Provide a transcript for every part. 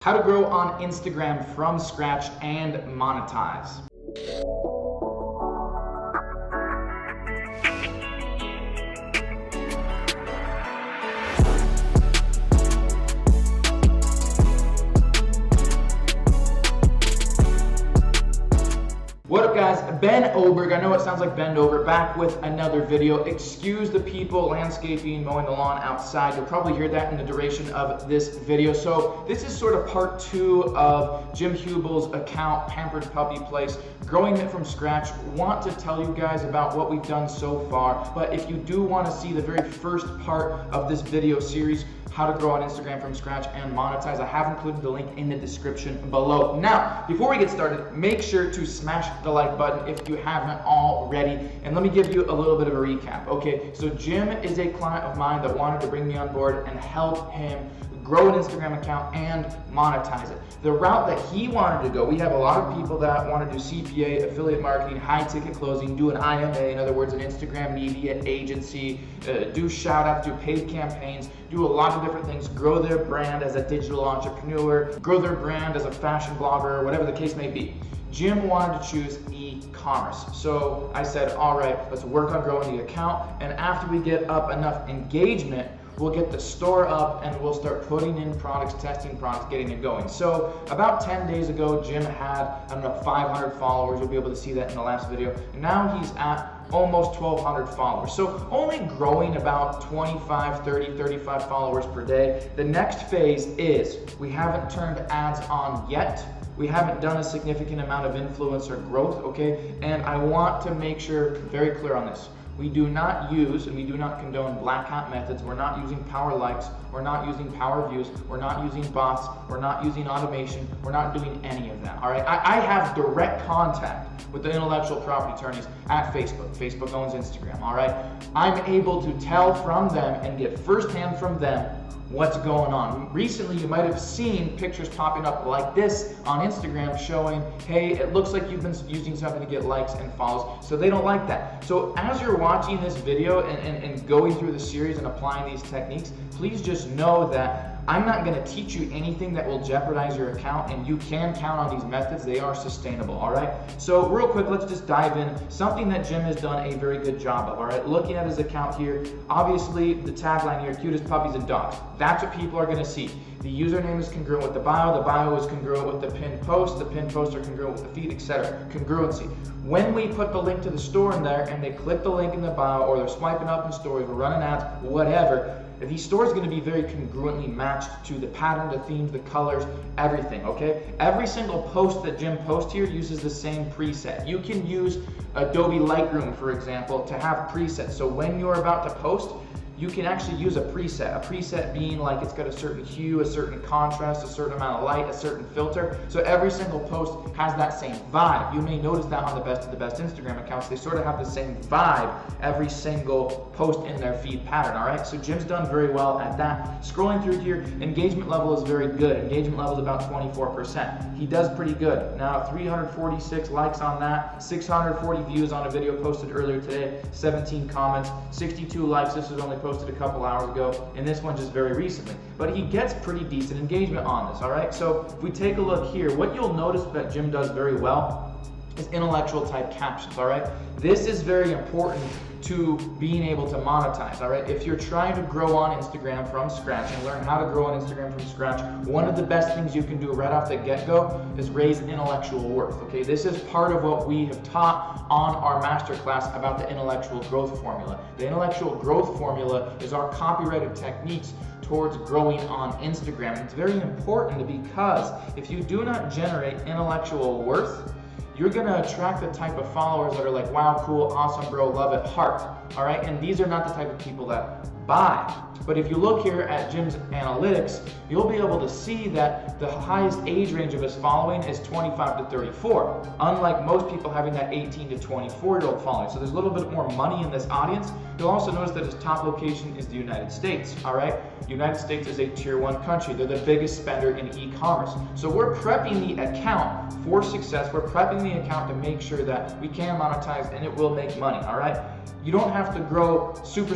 How to grow on Instagram from scratch and monetize. What up guys, Ben Oberg, I know it sounds like bend over, back with another video. Excuse the people landscaping, mowing the lawn outside. You'll probably hear that in the duration of this video. So this is sort of part 2 of Jim Hubel's account, Pampered Puppy Place, growing it from scratch. Want to tell you guys about what we've done so far, but if you do want to see the very first part of this video series, how to grow on Instagram from scratch and monetize, I have included the link in the description below. Now, before we get started, make sure to smash the like button if you haven't already. And let me give you a little bit of a recap. Okay, so Jim is a client of mine that wanted to bring me on board and help him grow an Instagram account and monetize it. The route that he wanted to go, we have a lot of people that want to do CPA, affiliate marketing, high ticket closing, do an IMA, in other words, an Instagram media agency, do shout outs, do paid campaigns, do a lot of different things, grow their brand as a digital entrepreneur, grow their brand as a fashion blogger, whatever the case may be. Jim wanted to choose e-commerce. So I said, all right, let's work on growing the account. And after we get up enough engagement, we'll get the store up and we'll start putting in products, testing products, getting it going. So about 10 days ago, Jim had, I don't know, 500 followers. You'll be able to see that in the last video. And now he's at almost 1,200 followers. So only growing about 25, 30, 35 followers per day. The next phase is, we haven't turned ads on yet. We haven't done a significant amount of influencer growth, okay? And I want to make sure, very clear on this. We do not use and we do not condone black hat methods. We're not using power likes. We're not using power views. We're not using bots. We're not using automation. We're not doing any of that, all right? I have direct contact with the intellectual property attorneys at Facebook. Facebook owns Instagram, all right? I'm able to tell from them and get firsthand from them what's going on. Recently, you might have seen pictures popping up like this on Instagram showing, hey, it looks like you've been using something to get likes and follows, so they don't like that. So as you're watching this video and going through the series and applying these techniques, please just know that I'm not gonna teach you anything that will jeopardize your account, and you can count on these methods. They are sustainable, all right? So real quick, let's just dive in. Something that Jim has done a very good job of, all right? Looking at his account here, obviously the tagline here, cutest puppies and dogs. That's what people are gonna see. The username is congruent with the bio is congruent with the pinned posts are congruent with the feed, etc. Congruency. When we put the link to the store in there and they click the link in the bio, or they're swiping up in stories, we're running ads, whatever, these stores are going to be very congruently matched to the pattern, the themes, the colors, everything, okay? Every single post that Jim posts here uses the same preset. You can use Adobe Lightroom, for example, to have presets. So when you're about to post, you can actually use a preset being like it's got a certain hue, a certain contrast, a certain amount of light, a certain filter. So every single post has that same vibe. You may notice that on the best of the best Instagram accounts, they sort of have the same vibe every single post in their feed pattern, all right? So Jim's done very well at that. Scrolling through here, engagement level is very good. Engagement level is about 24%. He does pretty good. Now 346 likes on that, 640 views on a video posted earlier today, 17 comments, 62 likes. This was only posted a couple hours ago, and this one just very recently. But he gets pretty decent engagement on this, all right? So if we take a look here, what you'll notice that Jim does very well is intellectual type captions, all right? This is very important to being able to monetize, all right? If you're trying to grow on Instagram from scratch and learn how to grow on Instagram from scratch, one of the best things you can do right off the get-go is raise intellectual worth, okay? This is part of what we have taught on our masterclass about the intellectual growth formula. The intellectual growth formula is our copyrighted techniques towards growing on Instagram. It's very important because if you do not generate intellectual worth, you're gonna attract the type of followers that are like, wow, cool, awesome, bro, love it, heart, all right? And these are not the type of people that buy. But if you look here at Jim's analytics, you'll be able to see that the highest age range of his following is 25 to 34, unlike most people having that 18 to 24-year-old following. So there's a little bit more money in this audience. You'll also notice that his top location is the United States, all right? United States is a tier 1 country. They're the biggest spender in e-commerce. So we're prepping the account for success. We're prepping the account to make sure that we can monetize and it will make money, all right? You don't have to grow super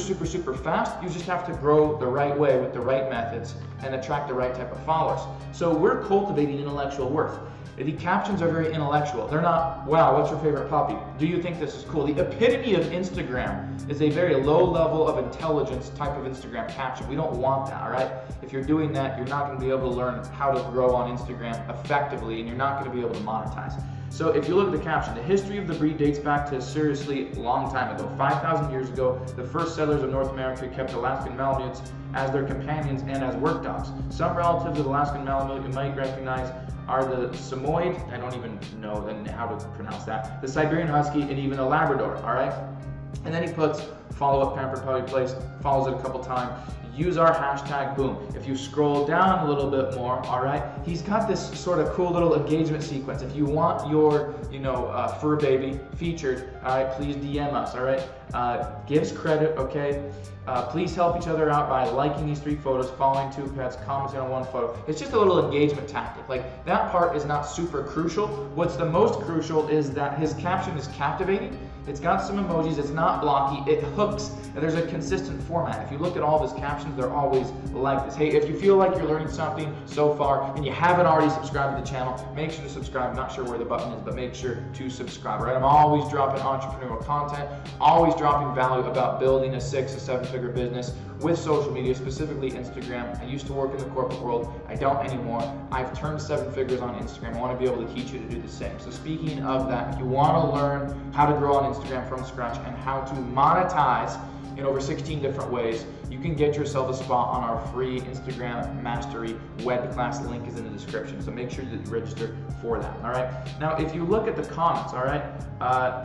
fast. You just have to grow the right way with the right methods and attract the right type of followers. So we're cultivating intellectual worth. The captions are very intellectual. They're not, wow, what's your favorite puppy? Do you think this is cool? The epitome of Instagram is a very low level of intelligence type of Instagram caption. We don't want that, all right? If you're doing that, you're not going to be able to learn how to grow on Instagram effectively, and you're not going to be able to monetize. So if you look at the caption, the history of the breed dates back to a seriously long time ago. 5,000 years ago, the first settlers of North America kept Alaskan Malamutes as their companions and as work dogs. Some relatives of Alaskan Malamute you might recognize are the Samoyed, I don't even know how to pronounce that, the Siberian Husky, and even a Labrador, all right? And then he puts follow-up Pampered Puppy Place, follows it a couple times. Use our hashtag, boom. If you scroll down a little bit more, all right, he's got this sort of cool little engagement sequence. If you want your, fur baby featured, all right, please DM us, all right? Gives credit, okay? Please help each other out by liking these 3 photos, following 2 pets, commenting on 1 photo. It's just a little engagement tactic. Like, that part is not super crucial. What's the most crucial is that his caption is captivating. It's got some emojis, it's not blocky, it hooks, and there's a consistent format. If you look at all of his captions, they're always like this. Hey, if you feel like you're learning something so far and you haven't already subscribed to the channel, make sure to subscribe. I'm not sure where the button is, but make sure to subscribe, right? I'm always dropping entrepreneurial content, always dropping value about building a 6 or 7-figure business with social media, specifically Instagram. I used to work in the corporate world. I don't anymore. I've turned 7 figures on Instagram. I want to be able to teach you to do the same. So speaking of that, if you want to learn how to grow on Instagram from scratch and how to monetize in over 16 different ways, you can get yourself a spot on our free Instagram Mastery web class. The link is in the description. So make sure that you register for that, all right? Now, if you look at the comments, all right,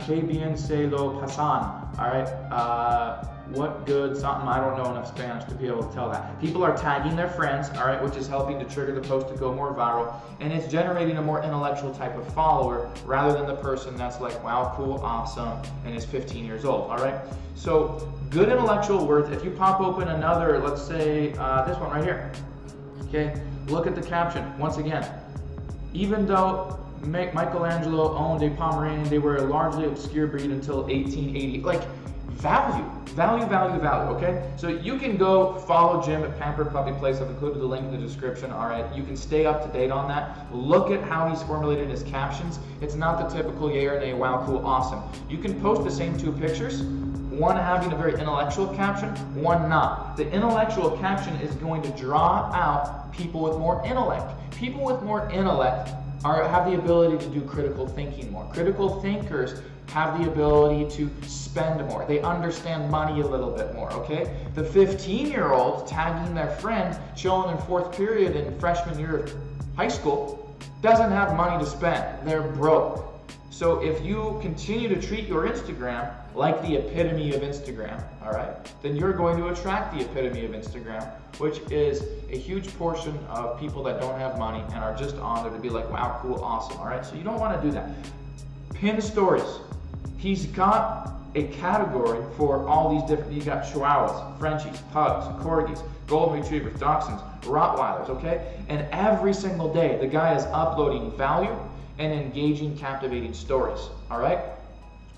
que bien se lo pasan, all right, what good something, I don't know enough Spanish to be able to tell that. People are tagging their friends, all right, which is helping to trigger the post to go more viral, and it's generating a more intellectual type of follower rather than the person that's like, wow, cool, awesome, and is 15 years old, all right? So good intellectual worth. If you pop open another, let's say this one right here, okay, look at the caption once again. Even though Michelangelo owned a Pomeranian, they were a largely obscure breed until 1880. Like, value, okay? So you can go follow Jim at Pampered Puppy Place. I've included the link in the description, all right? You can stay up to date on that. Look at how he's formulated his captions. It's not the typical yay or nay, wow, cool, awesome. You can post the same 2 pictures, one having a very intellectual caption, one not. The intellectual caption is going to draw out people with more intellect. People with more intellect have the ability to do critical thinking more. Critical thinkers have the ability to spend more. They understand money a little bit more, okay? The 15-year-old tagging their friend, chilling in 4th period in freshman year of high school, doesn't have money to spend. They're broke. So if you continue to treat your Instagram like the epitome of Instagram, all right, then you're going to attract the epitome of Instagram, which is a huge portion of people that don't have money and are just on there to be like, wow, cool, awesome, all right? So you don't want to do that. Pin stories. He's got a category for all these different, you got Chihuahuas, Frenchies, Pugs, Corgis, Golden Retrievers, Dachshunds, Rottweilers, okay? And every single day, the guy is uploading value and engaging, captivating stories, all right?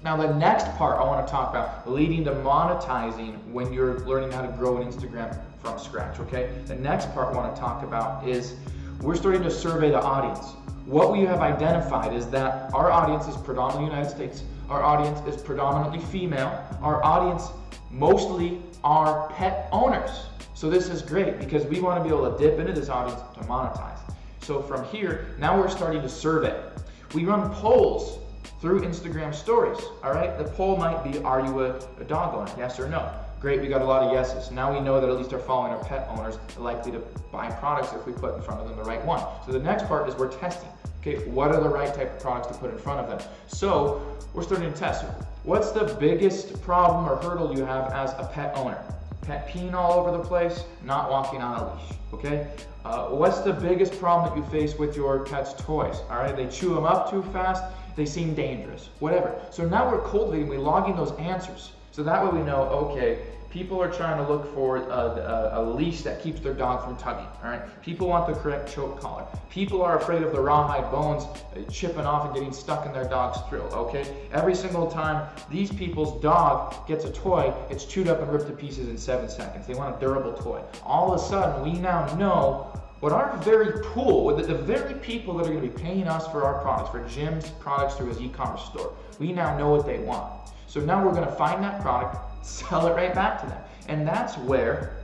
Now, the next part I want to talk about, leading to monetizing when you're learning how to grow an Instagram from scratch, okay? The next part I want to talk about is we're starting to survey the audience. What we have identified is that our audience is predominantly United States. Our audience is predominantly female. Our audience mostly are pet owners. So this is great because we want to be able to dip into this audience to monetize. So from here, now we're starting to survey. We run polls through Instagram stories, all right? The poll might be, are you a dog owner, yes or no? Great, we got a lot of yeses. Now we know that at least our following our pet owners are likely to buy products if we put in front of them the right one. So the next part is we're testing. Okay, what are the right type of products to put in front of them? So we're starting to test. What's the biggest problem or hurdle you have as a pet owner? Pet peeing all over the place, not walking on a leash, okay? What's the biggest problem that you face with your pet's toys? All right, they chew them up too fast, they seem dangerous, whatever. So now we're cultivating, we're logging those answers. So that way we know, okay, People are trying to look for a leash that keeps their dog from tugging, all right? People want the correct choke collar. People are afraid of the rawhide bones chipping off and getting stuck in their dog's throat, okay? Every single time these people's dog gets a toy, it's chewed up and ripped to pieces in 7 seconds. They want a durable toy. All of a sudden, we now know what our very pool, the very people that are going to be paying us for our products, for Jim's products through his e-commerce store, we now know what they want. So now we're going to find that product, sell it right back to them. And that's where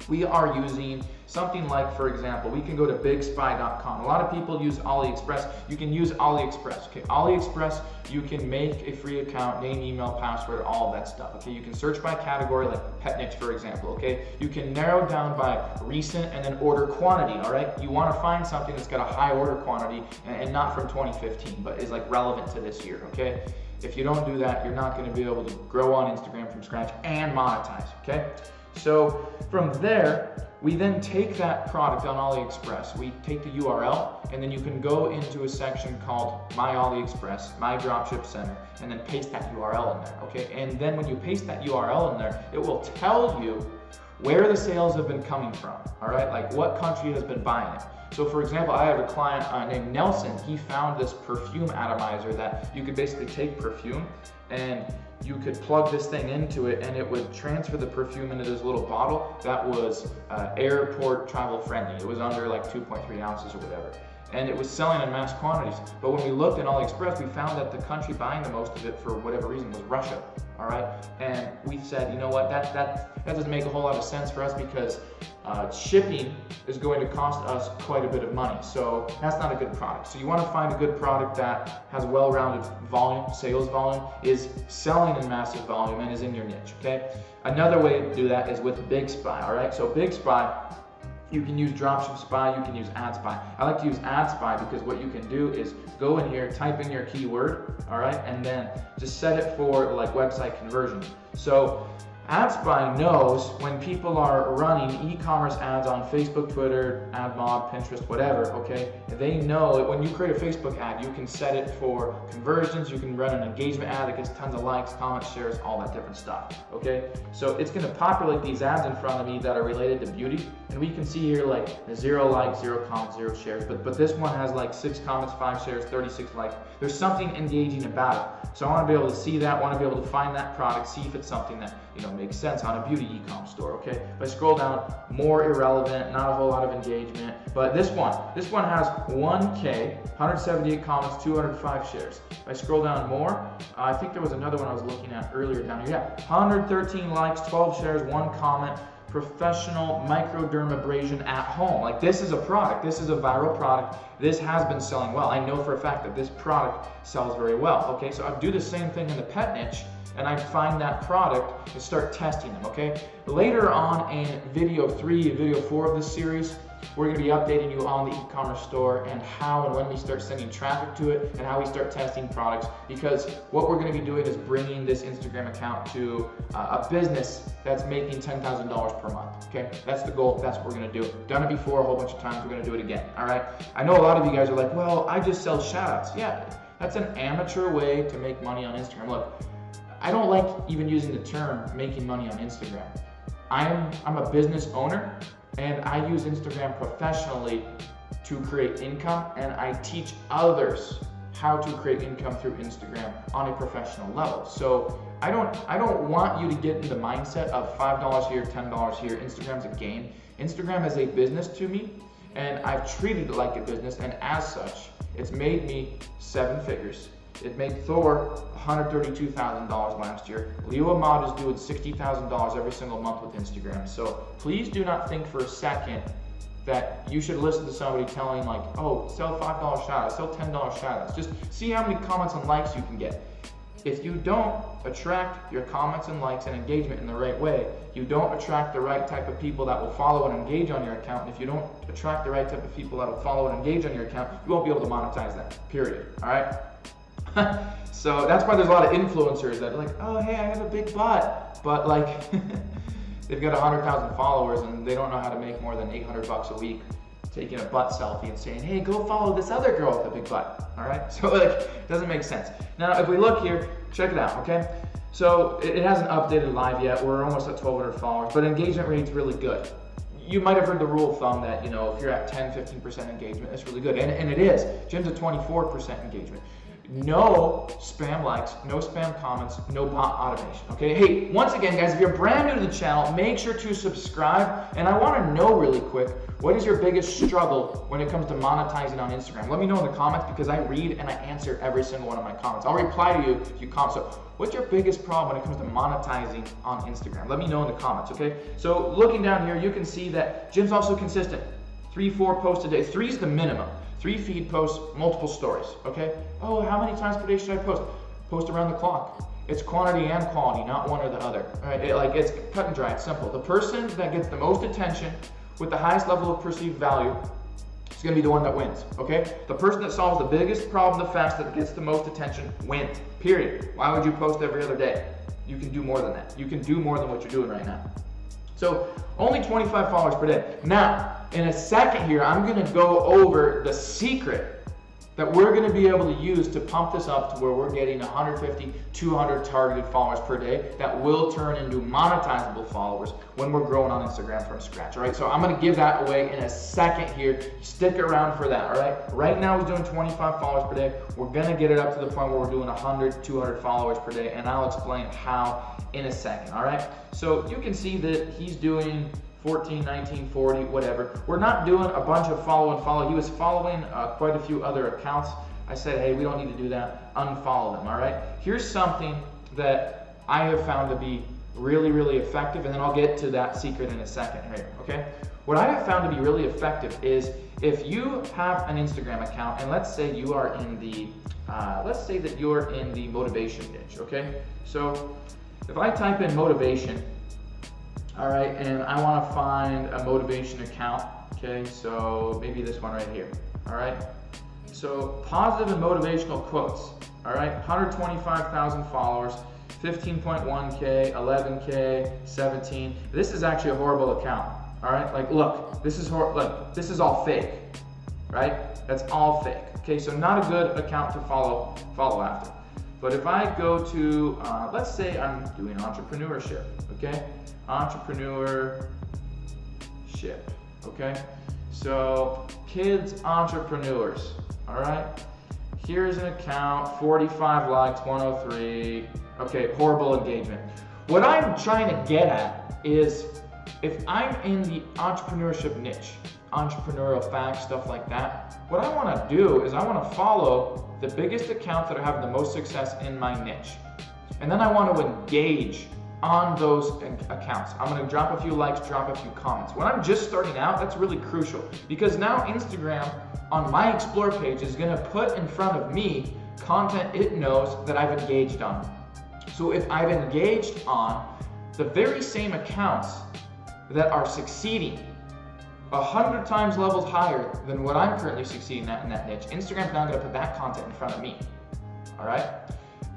we are using something like, for example, we can go to bigspy.com. A lot of people use AliExpress. You can use AliExpress, okay? AliExpress, you can make a free account, name, email, password, all of that stuff, okay? You can search by category, like pet niche, for example, okay? You can narrow down by recent and then order quantity, all right? You want to find something that's got a high order quantity and not from 2015, but is like relevant to this year, okay? If you don't do that, you're not going to be able to grow on Instagram from scratch and monetize, okay? So from there, we then take that product on AliExpress. We take the URL, and then you can go into a section called My AliExpress, My Dropship Center, and then paste that URL in there, okay? And then when you paste that URL in there, it will tell you where the sales have been coming from, all right? Like what country has been buying it. So for example, I have a client named Nelson. He found this perfume atomizer that you could basically take perfume and you could plug this thing into it and it would transfer the perfume into this little bottle that was airport travel friendly. It was under like 2.3 ounces or whatever. And it was selling in mass quantities. But when we looked in AliExpress, we found that the country buying the most of it for whatever reason was Russia, all right? And we said, you know what, that doesn't make a whole lot of sense for us because shipping is going to cost us quite a bit of money. So that's not a good product. So you want to find a good product that has well-rounded volume, sales volume, is selling in massive volume, and is in your niche, okay? Another way to do that is with Big Spy, all right? So Big Spy, you can use Dropship Spy, you can use Ad Spy. I like to use Ad Spy because what you can do is go in here, type in your keyword, all right, and then just set it for like website conversion. So Ad Spy knows when people are running e-commerce ads on Facebook, Twitter, AdMob, Pinterest, whatever, okay? They know that when you create a Facebook ad, you can set it for conversions, you can run an engagement ad that gets tons of likes, comments, shares, all that different stuff, okay? So it's gonna populate these ads in front of me that are related to beauty, and we can see here like 0 likes, 0 comments, 0 shares, but this one has like 6 comments, 5 shares, 36 likes. There's something engaging about it. So I wanna be able to see that, wanna be able to find that product, see if it's something that, you know, makes sense on a beauty e-com store, okay? If I scroll down, more irrelevant, not a whole lot of engagement, but this one has 1K, 178 comments, 205 shares. If I scroll down more, I think there was another one I was looking at earlier down here. Yeah, 113 likes, 12 shares, 1 comment, professional microdermabrasion at home. Like this is a product, this is a viral product. This has been selling well. I know for a fact that this product sells very well, okay? So I do the same thing in the pet niche, and I find that product and start testing them, okay? Later on in video 3 and video 4 of this series, we're gonna be updating you on the e-commerce store and how and when we start sending traffic to it and how we start testing products, because what we're gonna be doing is bringing this Instagram account to a business that's making $10,000 per month, okay? That's the goal, that's what we're gonna do. Done it before a whole bunch of times, we're gonna do it again, all right? I know a lot of you guys are like, well, I just sell shoutouts. Yeah, that's an amateur way to make money on Instagram. Look, I don't like even using the term making money on Instagram. I'm a business owner and I use Instagram professionally to create income, and I teach others how to create income through Instagram on a professional level. So I don't want you to get in the mindset of $5 here, $10 here. Instagram's a game. Instagram is a business to me, and I've treated it like a business, and as such, it's made me 7 figures. It made Thor $132,000 last year. Leo Ahmad is doing $60,000 every single month with Instagram. So please do not think for a second that you should listen to somebody telling like, oh, sell $5 shoutouts, sell $10 shoutouts. Just see how many comments and likes you can get. If you don't attract your comments and likes and engagement in the right way, you don't attract the right type of people that will follow and engage on your account. And if you don't attract the right type of people that will follow and engage on your account, you won't be able to monetize that, period, all right? So that's why there's a lot of influencers that are like, oh, hey, I have a big butt, but like they've got 100,000 followers and they don't know how to make more than $800 a week taking a butt selfie and saying, hey, go follow this other girl with a big butt, all right? So like, it doesn't make sense. Now, if we look here, check it out, okay? So it hasn't updated live yet. We're almost at 1,200 followers, but engagement rate's really good. You might have heard the rule of thumb that, you know, if you're at 10-15% engagement, that's really good. And it is. Jim's at 24% engagement. No spam likes, no spam comments, no bot automation, okay? Hey, once again, guys, if you're brand new to the channel, make sure to subscribe. And I want to know really quick, what is your biggest struggle when it comes to monetizing on Instagram? Let me know in the comments, because I read and I answer every single one of my comments. I'll reply to you if you comment. So what's your biggest problem when it comes to monetizing on Instagram? Let me know in the comments, okay? So looking down here, you can see that Jim's also consistent. 3-4 posts a day. 3 is the minimum. 3 feed posts, multiple stories, okay? Oh, how many times per day should I post? Post around the clock. It's quantity and quality, not one or the other, all right? It's cut and dry, it's simple. The person that gets the most attention with the highest level of perceived value is gonna be the one that wins, okay? The person that solves the biggest problem the fastest, that gets the most attention, wins, period. Why would you post every other day? You can do more than that. You can do more than what you're doing right now. So only 25 followers per day. Now, in a second here, I'm gonna go over the secret that we're gonna be able to use to pump this up to where we're getting 150, 200 targeted followers per day that will turn into monetizable followers when we're growing on Instagram from scratch, all right? So I'm gonna give that away in a second here. Stick around for that, all right? Right now he's doing 25 followers per day. We're gonna get it up to the point where we're doing 100, 200 followers per day, and I'll explain how in a second, all right? So you can see that he's doing 14, 19, 40, whatever. We're not doing a bunch of follow and follow. He was following quite a few other accounts. I said, hey, we don't need to do that. Unfollow them, all right? Here's something that I have found to be really, really effective, and then I'll get to that secret in a second here, okay? What I have found to be really effective is if you have an Instagram account, and let's say you are in the, let's say that you're in the motivation niche, okay? So if I type in motivation, all right, and I want to find a motivation account, okay, so maybe this one right here, all right? So positive and motivational quotes, all right, 125,000 followers, 15.1K, 11K, 17. This is actually a horrible account, all right? Like, look, this is this is all fake, right? That's all fake, okay? So not a good account to follow after. But if I go to, let's say I'm doing entrepreneurship, okay? Entrepreneurship, okay? So kids entrepreneurs, all right? Here's an account, 45 likes, 103. Okay, horrible engagement. What I'm trying to get at is if I'm in the entrepreneurship niche, entrepreneurial facts, stuff like that, what I want to do is I want to follow the biggest accounts that are having the most success in my niche. And then I want to engage on those accounts. I'm gonna drop a few likes, drop a few comments. When I'm just starting out, that's really crucial, because now Instagram on my Explore page is gonna put in front of me content it knows that I've engaged on. So if I've engaged on the very same accounts that are succeeding 100 times levels higher than what I'm currently succeeding at in that niche, Instagram's now gonna put that content in front of me, all right?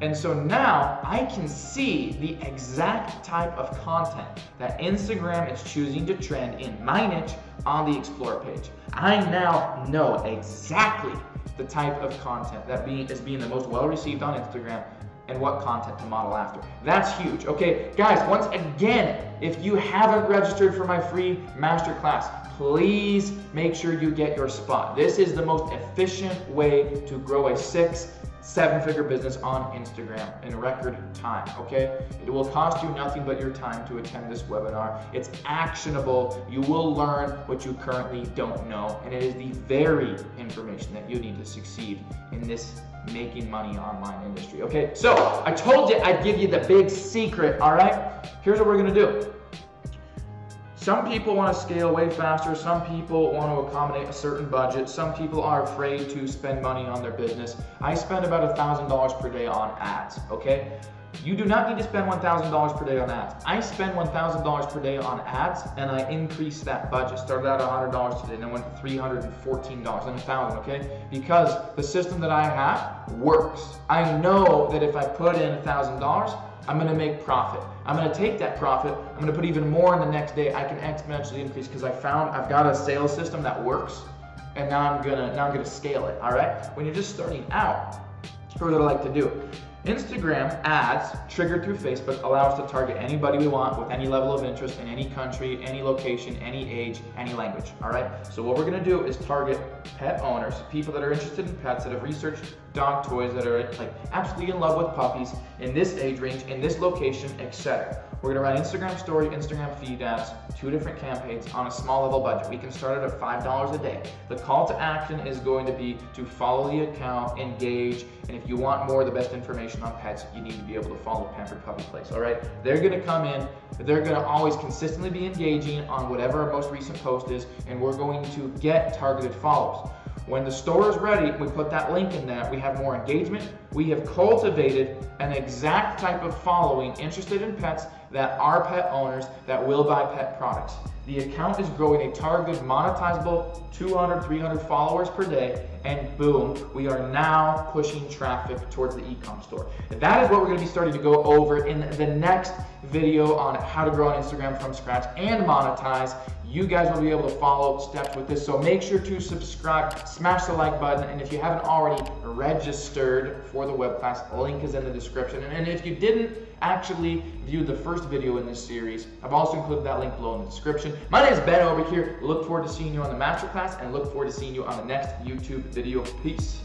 And so now I can see the exact type of content that Instagram is choosing to trend in my niche on the Explore page. I now know exactly the type of content that is being the most well received on Instagram and what content to model after. That's huge. Okay, guys, once again, if you haven't registered for my free masterclass, please make sure you get your spot. This is the most efficient way to grow a 6-7-figure business on Instagram in record time, okay? It will cost you nothing but your time to attend this webinar. It's actionable. You will learn what you currently don't know, and it is the very information that you need to succeed in this making money online industry, okay? So I told you I'd give you the big secret, all right? Here's what we're gonna do. Some people want to scale way faster. Some people want to accommodate a certain budget. Some people are afraid to spend money on their business. I spend about $1,000 per day on ads, okay? You do not need to spend $1,000 per day on ads. I spend $1,000 per day on ads, and I increased that budget. Started out at $100 today, and then went to $314, then $1,000, okay? Because the system that I have works. I know that if I put in $1,000, I'm gonna make profit. I'm gonna take that profit, I'm gonna put even more in the next day. I can exponentially increase because I've got a sales system that works, and now I'm gonna scale it, all right? When you're just starting out, Here's what I like to do. Instagram ads triggered through Facebook allow us to target anybody we want with any level of interest in any country, any location, any age, any language, all right? So what we're gonna do is target pet owners, people that are interested in pets, that have researched dog toys, that are like absolutely in love with puppies in this age range, in this location, etc. We're gonna run Instagram story, Instagram feed ads, 2 different campaigns on a small level budget. We can start at $5 a day. The call to action is going to be to follow the account, engage, and if you want more of the best information on pets, you need to be able to follow Pampered Puppy Place, all right? They're gonna come in, they're gonna always consistently be engaging on whatever our most recent post is, and we're going to get targeted follows. When the store is ready, we put that link in there, we have more engagement, we have cultivated an exact type of following interested in pets that are pet owners that will buy pet products. The account is growing a targeted monetizable 200, 300 followers per day, and boom, we are now pushing traffic towards the e-com store. That is what we're gonna be starting to go over in the next video on how to grow on Instagram from scratch and monetize. You guys will be able to follow steps with this, so make sure to subscribe, smash the like button, and if you haven't already registered for the web class, link is in the description. And if you didn't actually view the first video in this series, I've also included that link below in the description. My name is Ben over here. Look forward to seeing you on the masterclass and look forward to seeing you on the next YouTube video. Peace.